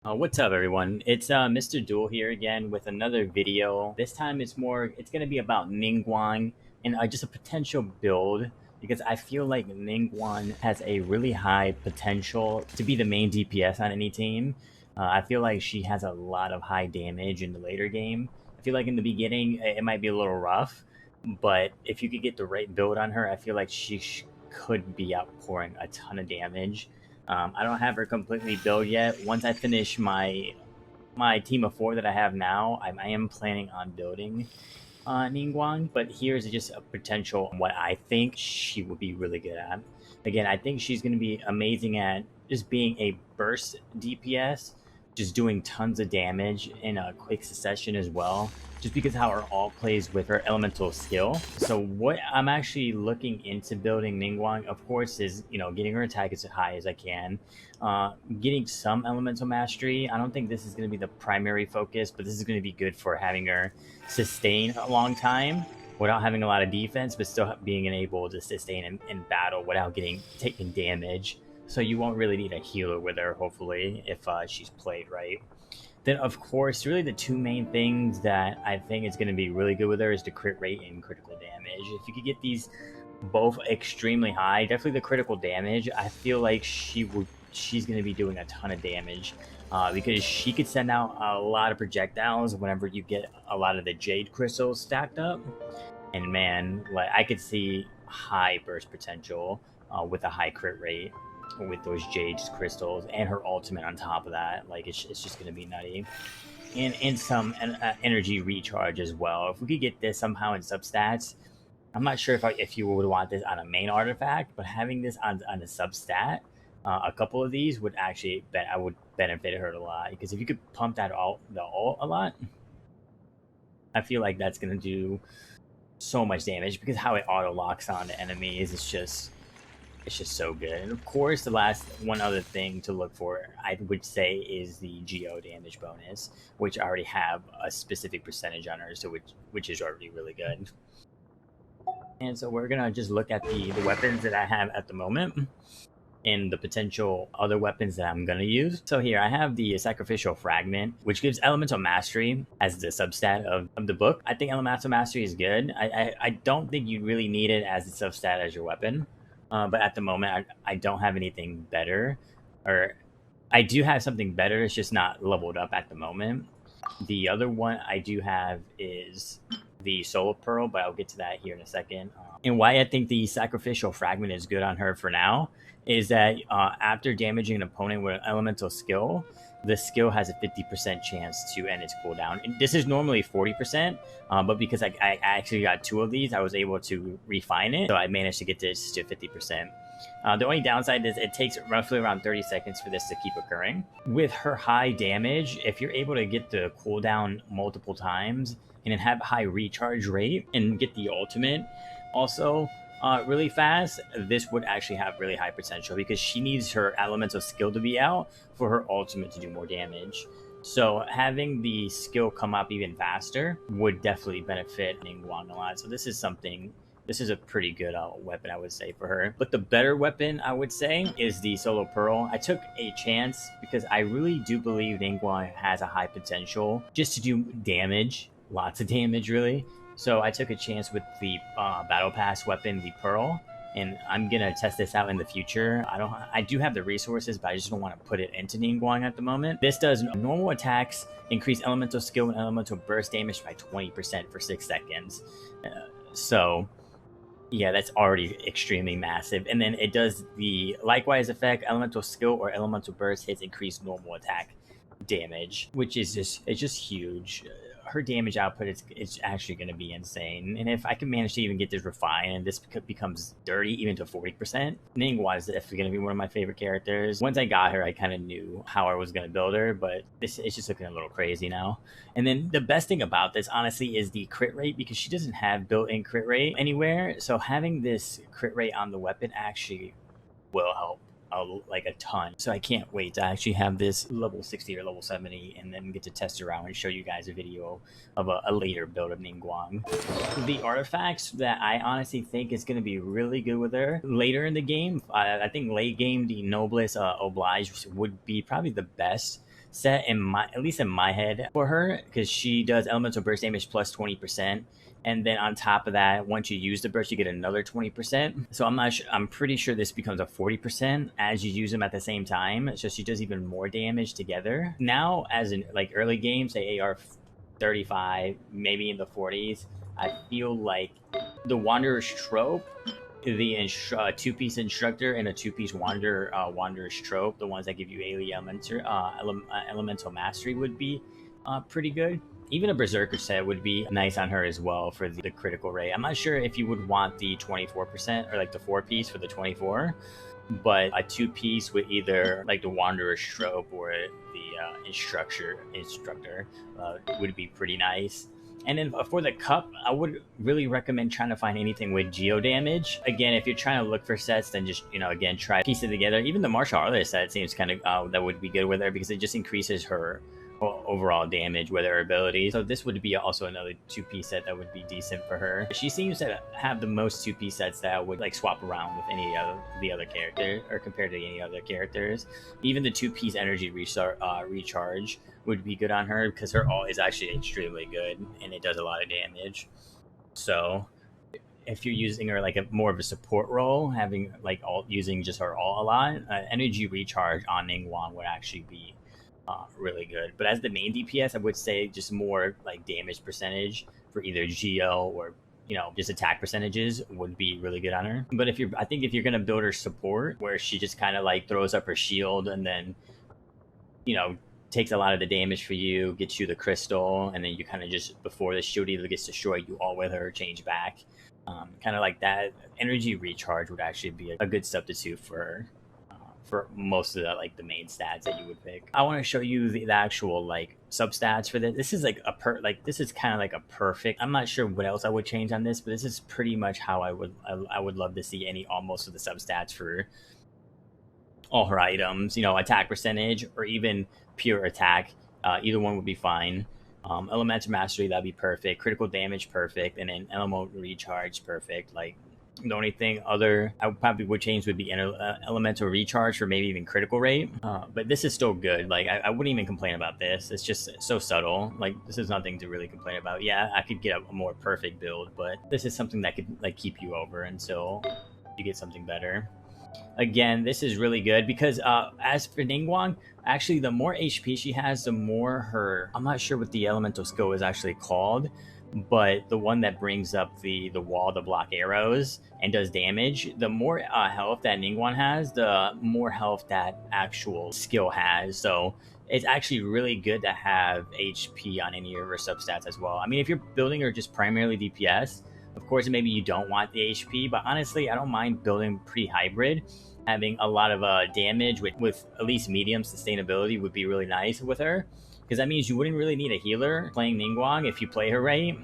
What's up, everyone? It's Mr. Duel here again with another video. This time it's going to be about Ningguang and just a potential build because I feel like Ningguang has a really high potential to be the main DPS on any team. I feel like she has a lot of high damage in the later game. I feel like in the beginning it might be a little rough, but if you could get the right build on her, I feel like could be outpouring a ton of damage. I don't have her completely built yet. Once I finish my team of four that I have now, I am planning on building Ningguang. But here's just a potential what I think she would be really good at. Again, I think she's going to be amazing at just being a burst DPS, just doing tons of damage in a quick succession as well. Just because how her ult plays with her elemental skill. So what I'm actually looking into building Ningguang, of course, is getting her attack as high as I can, getting some elemental mastery. I don't think this is going to be the primary focus, but this is going to be good for having her sustain a long time without having a lot of defense, but still being able to sustain in battle without taking damage. So you won't really need a healer with her, hopefully, if she's played right. Then, of course, really the two main things that I think is going to be really good with her is the crit rate and critical damage. If you could get these both extremely high, definitely the critical damage, I feel like she's going to be doing a ton of damage because she could send out a lot of projectiles whenever you get a lot of the jade crystals stacked up. And man, like I could see high burst potential with a high crit rate with those jade crystals and her ultimate on top of that. Like it's just gonna be nutty. And some energy recharge as well. If we could get this somehow in substats, I'm not sure if you would want this on a main artifact, but having this on a substat, a couple of these would actually I would benefit her a lot because if you could pump that the ult a lot, I feel like that's gonna do so much damage because how it auto locks on the enemies. It's just so good. And of course, the last one other thing to look for, I would say, is the geo damage bonus, which I already have a specific percentage on her, so which is already really good. And so we're gonna just look at the weapons that I have at the moment and the potential other weapons that I'm gonna use. So here I have the sacrificial fragment, which gives elemental mastery as the substat of the book. I think elemental mastery is good. I don't think you really need it as a substat as your weapon. But at the moment, I don't have anything better, or I do have something better. It's just not leveled up at the moment. The other one I do have is the Soul Pearl, but I'll get to that here in a second. And why I think the Sacrificial Fragment is good on her for now is that after damaging an opponent with an elemental skill, the skill has a 50% chance to end its cooldown. And this is normally 40%, but because I actually got two of these, I was able to refine it. So I managed to get this to 50%. The only downside is it takes roughly around 30 seconds for this to keep occurring. With her high damage, if you're able to get the cooldown multiple times and then have a high recharge rate and get the ultimate also really fast, this would actually have really high potential because she needs her elemental skill to be out for her ultimate to do more damage. So having the skill come up even faster would definitely benefit Ningguang a lot. So this is a pretty good weapon, I would say, for her. But the better weapon, I would say, is the Solo Pearl. I took a chance because I really do believe Ningguang has a high potential just to do damage, lots of damage, really. So I took a chance with the Battle Pass weapon, the Pearl, and I'm gonna test this out in the future. I do have the resources, but I just don't want to put it into Ningguang at the moment. This does normal attacks, increase elemental skill and elemental burst damage by 20% for 6 seconds. So yeah, that's already extremely massive. And then it does the likewise effect, elemental skill or elemental burst hits increase normal attack damage, which is just huge. Her damage output is actually going to be insane. And if I can manage to even get this refined and this becomes dirty even to 40%, Ningguang is definitely going to be one of my favorite characters. Once I got her, I kind of knew how I was going to build her, but it's just looking a little crazy now. And then the best thing about this, honestly, is the crit rate because she doesn't have built-in crit rate anywhere. So having this crit rate on the weapon actually will help like a ton. So I can't wait to actually have this level 60 or level 70 and then get to test around and show you guys a video of a later build of Ningguang. The artifacts that I honestly think is going to be really good with her later in the game, I think late game, the Noblesse Oblige would be probably the best set in my, at least in my head for her, because she does elemental burst damage plus 20%. And then on top of that, once you use the burst, you get another 20%. So I'm not sure, I'm pretty sure this becomes a 40% as you use them at the same time. So she does even more damage together. Now, as in like early games, say AR 35, maybe in the 40s, I feel like the Wanderer's trope, the two-piece instructor and a two-piece wanderer's trope, the ones that give you elemental mastery, would be pretty good. Even a berserker set would be nice on her as well for the critical rate. I'm not sure if you would want the 24% or like the 4-piece for the 24, but a 2-piece with either like the wanderer's trope or the instructor would be pretty nice. And then for the cup, I would really recommend trying to find anything with geo damage. Again, if you're trying to look for sets, then just, again, try piece it together. Even the martial artist set seems kind of that would be good with her, because it just increases her overall damage with her abilities. So this would be also another 2-piece set that would be decent for her. She seems to have the most 2-piece sets that would like swap around with any of the other characters, or compared to any other characters. Even the 2-piece energy recharge would be good on her, because her ult is actually extremely good and it does a lot of damage. So if you're using her like a more of a support role, having like using just her ult a lot, energy recharge on Ningguang would actually be really good. But as the main DPS, I would say just more like damage percentage for either GL or just attack percentages would be really good on her. But I think if you're gonna build her support, where she just kind of like throws up her shield and then takes a lot of the damage for you, gets you the crystal, and then you kind of just, before the shield either gets destroyed, you all with her, change back. Kind of like that. Energy recharge would actually be a good substitute for most of the main stats that you would pick. I want to show you the actual like substats for this. This is like this is kind of like a perfect. I'm not sure what else I would change on this, but this is pretty much how I would love to see almost of the substats for all her items. Attack percentage or even pure attack. Either one would be fine. Elemental mastery, that'd be perfect. Critical damage, perfect. And then elemental recharge, perfect. Like, the only thing I would change would be elemental recharge for maybe even critical rate. But this is still good. Like, I wouldn't even complain about this. It's just so subtle. Like, this is nothing to really complain about. Yeah, I could get a more perfect build, but this is something that could like keep you over until you get something better. Again, this is really good because as for Ningguang, actually the more HP she has, the more her, I'm not sure what the elemental skill is actually called, but the one that brings up the wall to block arrows and does damage, the more health that Ningguang has, the more health that actual skill has. So it's actually really good to have HP on any of her substats as well. I mean, if you're building her just primarily DPS, of course, maybe you don't want the HP, but honestly, I don't mind building pretty hybrid. Having a lot of damage with at least medium sustainability would be really nice with her, because that means you wouldn't really need a healer playing Ningguang if you play her right,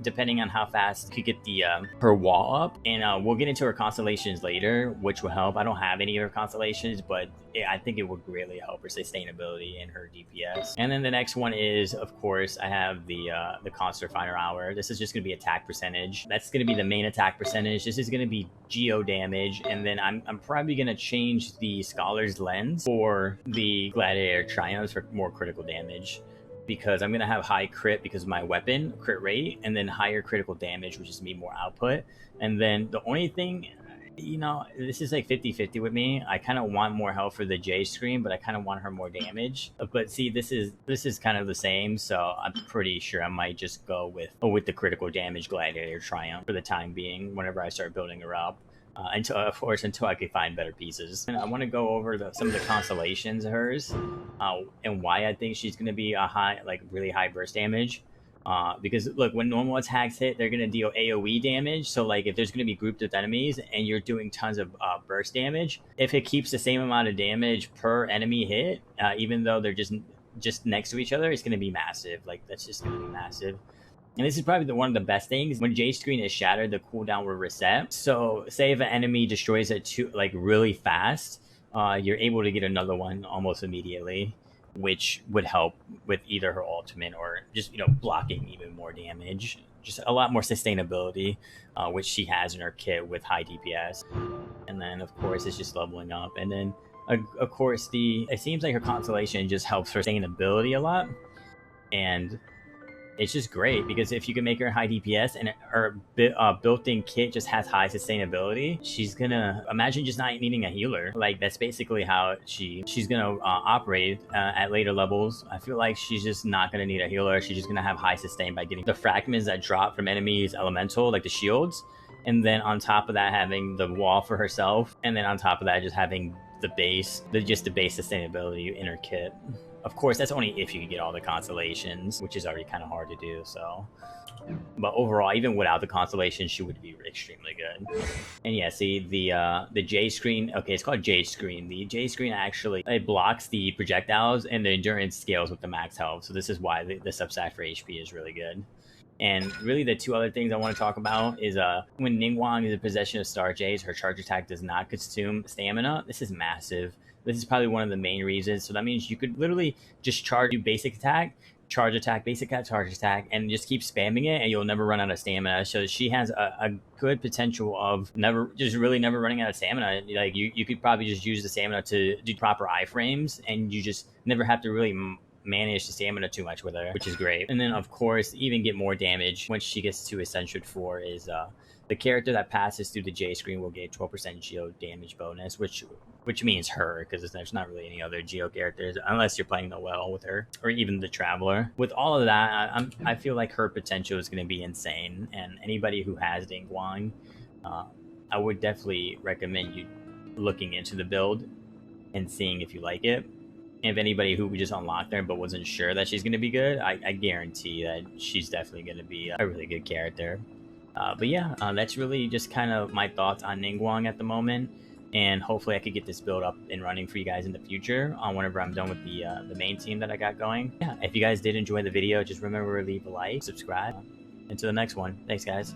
depending on how fast you could get the her wall up. And we'll get into her constellations later, which will help. I don't have any of her constellations, but I think it would greatly help her sustainability and her DPS. And then the next one is, of course, I have the Const Refiner Hour. This is just going to be attack percentage. That's going to be the main attack percentage. This is going to be geo damage, and then I'm probably going to change the Scholar's Lens for the Gladiator Triumphs for more critical damage, because I'm going to have high crit because of my weapon crit rate, and then higher critical damage, which is me more output. And then the only thing, this is like 50-50 with me. I kind of want more health for the J screen, but I kind of want her more damage. But see, this is kind of the same, so I'm pretty sure I might just go with the critical damage Gladiator Triumph for the time being whenever I start building her up. Until I could find better pieces. And I want to go over some of the constellations of hers, and why I think she's going to be a really high burst damage. Because look, when normal attacks hit, they're going to deal AoE damage. So like if there's going to be grouped with enemies and you're doing tons of burst damage, if it keeps the same amount of damage per enemy hit, even though they're just next to each other, it's going to be massive. Like, that's just going to be massive. And this is probably one of the best things. When J screen is shattered, the cooldown will reset. So say if an enemy destroys it really fast, you're able to get another one almost immediately, which would help with either her ultimate or just blocking even more damage. Just a lot more sustainability, which she has in her kit with high DPS. And then of course it's just leveling up. And then Of course, it seems like her constellation just helps her sustainability a lot, and it's just great because if you can make her high DPS and her built-in kit just has high sustainability, she's gonna imagine just not needing a healer. Like that's basically how she's gonna operate at later levels. I feel like she's just not gonna need a healer. She's just gonna have high sustain by getting the fragments that drop from enemies elemental, like the shields, and then on top of that having the wall for herself, and then on top of that just having the base sustainability in her kit. Of course, that's only if you can get all the constellations, which is already kind of hard to do. So, but overall, even without the constellations, she would be extremely good. And yeah, see the J screen. Okay, it's called J screen. The J screen actually it blocks the projectiles, and the endurance scales with the max health. So this is why the substat for HP is really good. And really, the two other things I want to talk about is when Ningguang is in possession of Star J's, her charge attack does not consume stamina. This is massive. This is probably one of the main reasons. So that means you could literally just charge basic attack, charge attack, basic attack, charge attack, and just keep spamming it, and you'll never run out of stamina. So she has a good potential of really never running out of stamina. Like you could probably just use the stamina to do proper iframes, and you just never have to really manage the stamina too much with her, which is great. And then of course, even get more damage once she gets to Ascension 4 is the character that passes through the J screen will get 12% geo damage bonus, which means her, because there's not really any other geo characters unless you're playing the well with her, or even the Traveler. With all of that, I feel like her potential is going to be insane, and anybody who has Ningguang, I would definitely recommend you looking into the build and seeing if you like it. If anybody who just unlocked her but wasn't sure that she's going to be good, I guarantee that she's definitely going to be a really good character. But yeah, that's really just kind of my thoughts on Ningguang at the moment, and hopefully I could get this build up and running for you guys in the future whenever I'm done with the main team that I got going. Yeah, if you guys did enjoy the video, just remember to leave a like, subscribe, and to the next one. Thanks, guys.